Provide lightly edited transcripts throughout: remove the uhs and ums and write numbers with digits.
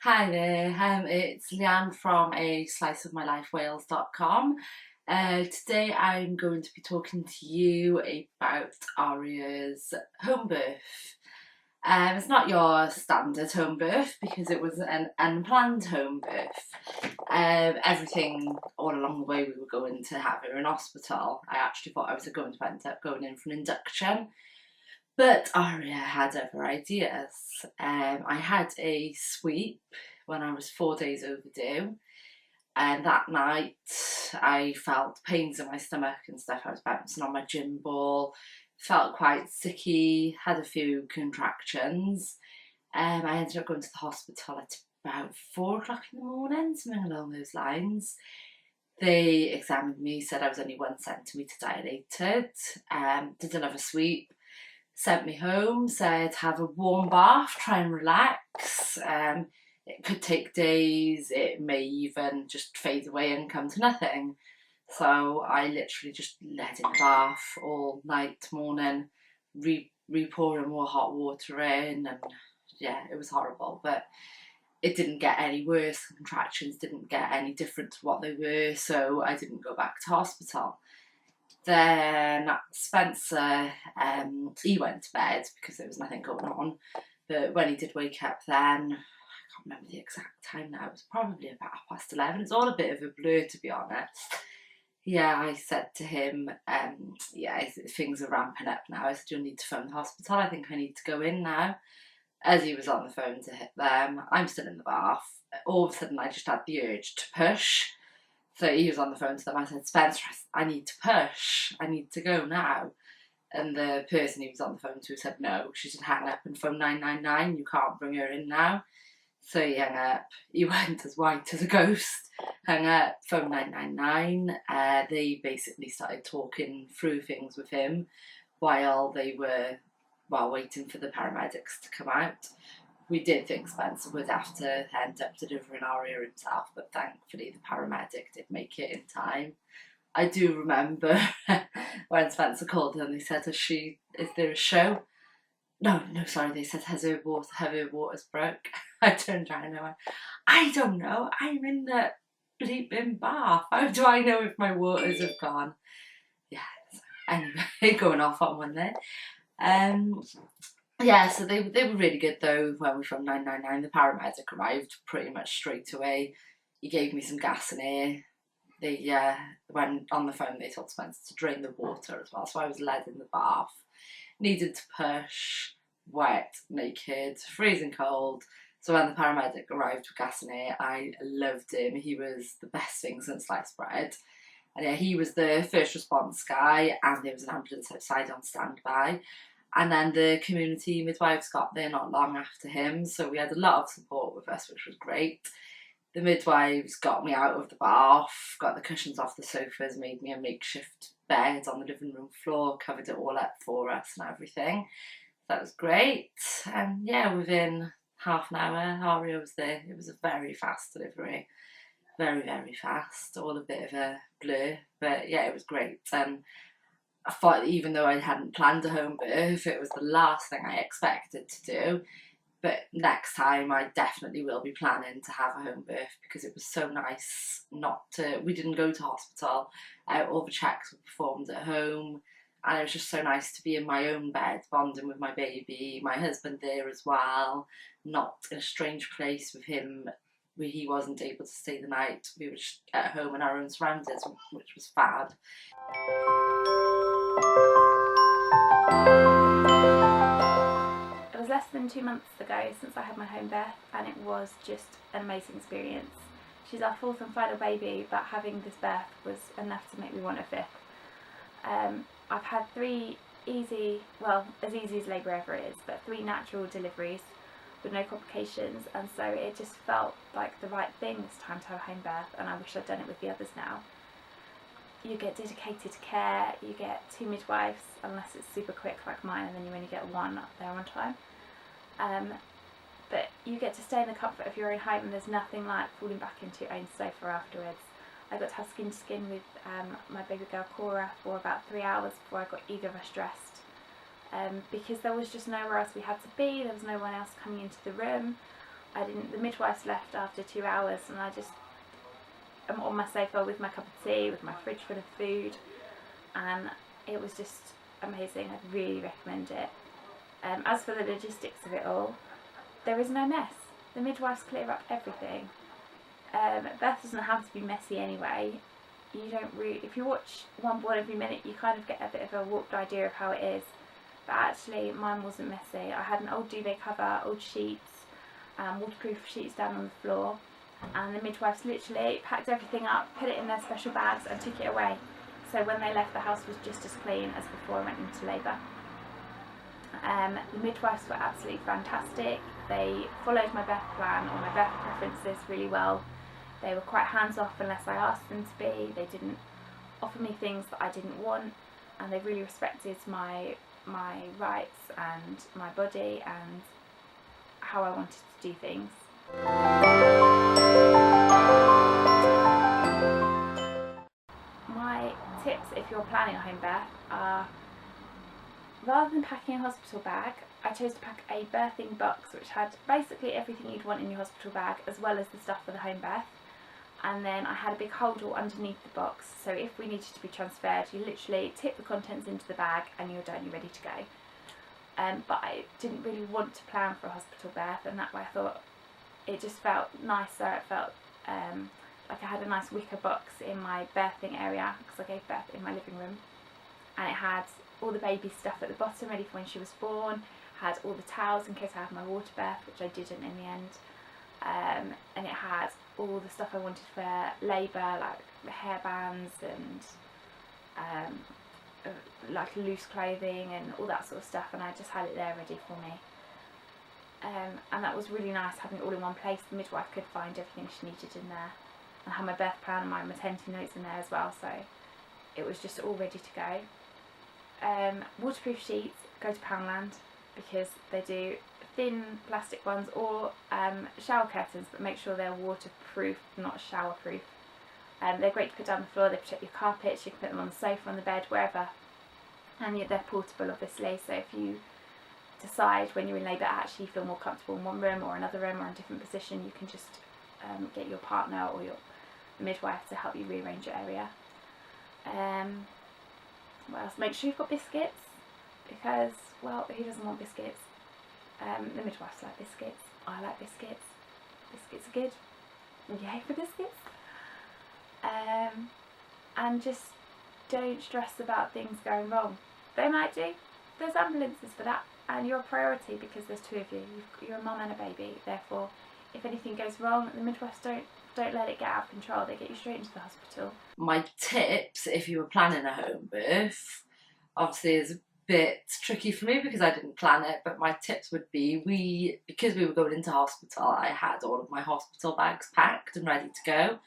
Hi there, it's Leanne from a sliceofmylifewales.com. Today I'm going to be talking to you about Aria's home birth. It's not your standard home birth because it was an unplanned home birth. Everything all along the way we were going to have her in hospital. I actually thought I was going to end up going in for an induction. But Aria had other ideas. I had a sweep when I was 4 days overdue, and that night I felt pains in my stomach and stuff. I was bouncing on my gym ball, felt quite sicky, had a few contractions. I ended up going to the hospital at about 4 o'clock in the morning, something along those lines. They examined me, said I was only 1 centimetre dilated, did another sweep, sent me home, said have a warm bath, try and relax. It could take days, it may even just fade away and come to nothing. So I literally just let in the bath all night, morning, re-pouring more hot water in, and yeah, it was horrible, but it didn't get any worse. The contractions didn't get any different to what they were, so I didn't go back to hospital. Then Spencer, he went to bed because there was nothing going on. But when he did wake up then, I can't remember the exact time now, it was probably about 11:30. It's all a bit of a blur, to be honest. Yeah, I said to him, things are ramping up now. I said, you'll need to phone the hospital. I think I need to go in now. As he was on the phone to hit them, I'm still in the bath. All of a sudden, I just had the urge to push. So he was on the phone to them. I said, Spencer, I need to push. I need to go now. And the person he was on the phone to said, no, she should hang up and phone 999. You can't bring her in now. So he hung up. He went as white as a ghost. Hung up, phone 999. They basically started talking through things with him while they were waiting for the paramedics to come out. We did think Spencer would have to end up delivering Aria himself, but thankfully the paramedic did make it in time. I do remember when Spencer called her and they said, is there a show? No, sorry, they said, have her waters broke? I turned around and I went, I don't know, I'm in the bleeping bath. How do I know if my waters have gone? Yeah, so anyway, going off on one there. Yeah, so they were really good though when we phoned 999. The paramedic arrived pretty much straight away. He gave me some gas and air. They when on the phone they told Spencer to drain the water as well, so I was led in the bath. Needed to push, wet, naked, freezing cold. So when the paramedic arrived with gas and air, I loved him. He was the best thing since sliced bread. And yeah, he was the first response guy, and there was an ambulance outside on standby. And then the community midwives got there not long after him, so we had a lot of support with us, which was great. The midwives got me out of the bath, got the cushions off the sofas, made me a makeshift bed on the living room floor, covered it all up for us and everything. That was great. And yeah, within half an hour, Aria was there. It was a very fast delivery. Very, very fast. All a bit of a blur. But yeah, it was great. I thought even though I hadn't planned a home birth, it was the last thing I expected to do. But next time I definitely will be planning to have a home birth because it was so nice we didn't go to hospital. All the checks were performed at home, and it was just so nice to be in my own bed, bonding with my baby, my husband there as well, not in a strange place with him where he wasn't able to stay the night. We were just at home in our own surroundings, which was fab. It was less than 2 months ago since I had my home birth, and it was just an amazing experience. She's our fourth and final baby, but having this birth was enough to make me want a fifth. I've had three easy, well, as easy as labour ever is, but 3 natural deliveries with no complications, and so it just felt like the right thing this time to have a home birth, and I wish I'd done it with the others now. You get dedicated care, you get 2 midwives, unless it's super quick like mine, and then you only get 1 there on time. But you get to stay in the comfort of your own home, and there's nothing like falling back into your own sofa afterwards. I got to have skin to skin with my baby girl Cora for about 3 hours before I got either of us dressed. Because there was just nowhere else we had to be, there was no one else coming into the room. The midwives left after 2 hours, and I just am on my sofa with my cup of tea, with my fridge full of food, and it was just amazing. I'd really recommend it. As for the logistics of it all, there is no mess. The midwives clear up everything. Birth doesn't have to be messy anyway. You don't really, if you watch One Born Every Minute, you kind of get a bit of a warped idea of how it is. But actually, mine wasn't messy. I had an old duvet cover, old sheets, waterproof sheets down on the floor, and the midwives literally packed everything up, put it in their special bags, and took it away. So when they left, the house was just as clean as before I went into labour. The midwives were absolutely fantastic. They followed my birth plan or my birth preferences really well. They were quite hands-off unless I asked them to be. They didn't offer me things that I didn't want, and they really respected my rights and my body and how I wanted to do things. My tips if you're planning a home birth are, rather than packing a hospital bag, I chose to pack a birthing box which had basically everything you'd want in your hospital bag, as well as the stuff for the home birth. And then I had a big holdall underneath the box, so if we needed to be transferred, you literally tip the contents into the bag and you're done, you're ready to go. But I didn't really want to plan for a hospital birth, and that way I thought it just felt nicer. It felt like I had a nice wicker box in my birthing area, because I gave birth in my living room, and it had all the baby stuff at the bottom ready for when she was born, had all the towels in case I had my water birth, which I didn't in the end, and it had all the stuff I wanted for labour, like the hairbands and like loose clothing and all that sort of stuff, and I just had it there ready for me. And that was really nice, having it all in one place. The midwife could find everything she needed in there, and had my birth plan and my maternity notes in there as well, so it was just all ready to go. Waterproof sheets, go to Poundland, because they do thin plastic ones, or shower curtains, but make sure they're waterproof, not showerproof. They're great to put down the floor. They protect your carpets. You can put them on the sofa, on the bed, wherever, and yet they're portable obviously, so if you decide when you're in labour actually you feel more comfortable in one room or another room or in a different position, you can just get your partner or your midwife to help you rearrange your area. What else? Make sure you've got biscuits, because, well, who doesn't want biscuits? The midwives like biscuits. I like biscuits. Biscuits are good. Yay for biscuits. And just don't stress about things going wrong. They might do. There's ambulances for that, and you're a priority because there's two of you. You're a mum and a baby. Therefore, if anything goes wrong, the midwives don't let it get out of control. They get you straight into the hospital. My tips, if you were planning a home birth, obviously is a bit tricky for me because I didn't plan it, but my tips would be, because we were going into hospital, I had all of my hospital bags packed and ready to go.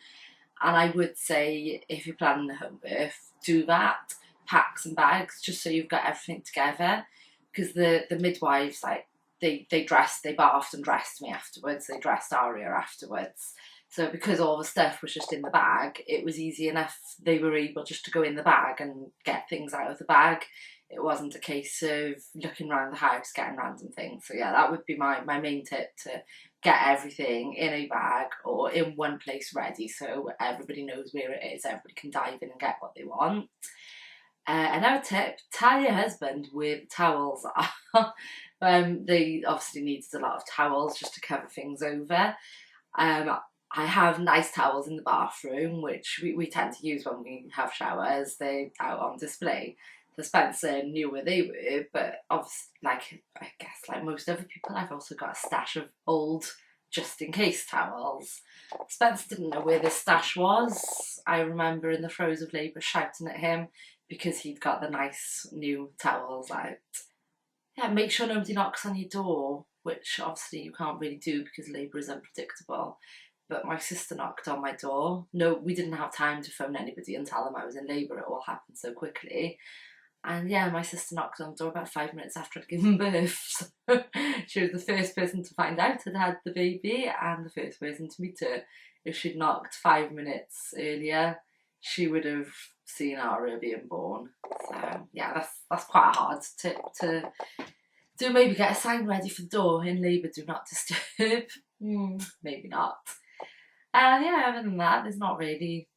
And I would say, if you're planning a home birth, do that. Pack some bags just so you've got everything together, because the midwives, like, they bathed and dressed me afterwards. They dressed Aria afterwards. So because all the stuff was just in the bag, it was easy enough. They were able just to go in the bag and get things out of the bag. It wasn't a case of looking around the house, getting random things. So yeah, that would be my main tip, to get everything in a bag or in one place ready so everybody knows where it is. Everybody can dive in and get what they want. Another tip, tie your husband with towels. They obviously needed a lot of towels just to cover things over. I have nice towels in the bathroom, which we tend to use when we have showers. They're out on display. So Spencer knew where they were, but obviously, like, I guess like most other people, I've also got a stash of old just-in-case towels. Spencer didn't know where this stash was. I remember in the throes of labour shouting at him because he'd got the nice new towels out. Yeah, make sure nobody knocks on your door, which obviously you can't really do because labour is unpredictable. But my sister knocked on my door. No, we didn't have time to phone anybody and tell them I was in labour. It all happened so quickly. And yeah, my sister knocked on the door about 5 minutes after I'd given birth. So she was the first person to find out I'd had the baby and the first person to meet her. If she'd knocked 5 minutes earlier, she would have seen Aria being born. So yeah, that's quite a hard tip to do. Maybe get a sign ready for the door: in labour, do not disturb. Maybe not. And yeah, other than that, there's not really.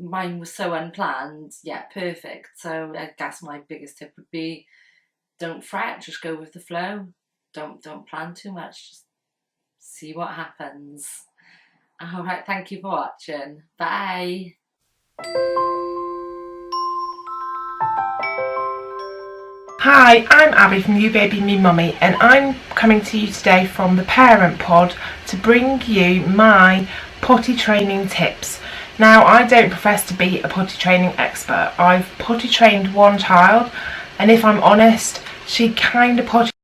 Mine was so unplanned, yet perfect. So I guess my biggest tip would be, don't fret, just go with the flow. Don't plan too much. Just see what happens. All right, thank you for watching. Bye. Hi, I'm Abby from You Baby Me Mummy, and I'm coming to you today from the Parent Pod to bring you my potty training tips. Now, I don't profess to be a potty training expert. I've potty trained one child, and if I'm honest, she kind of potty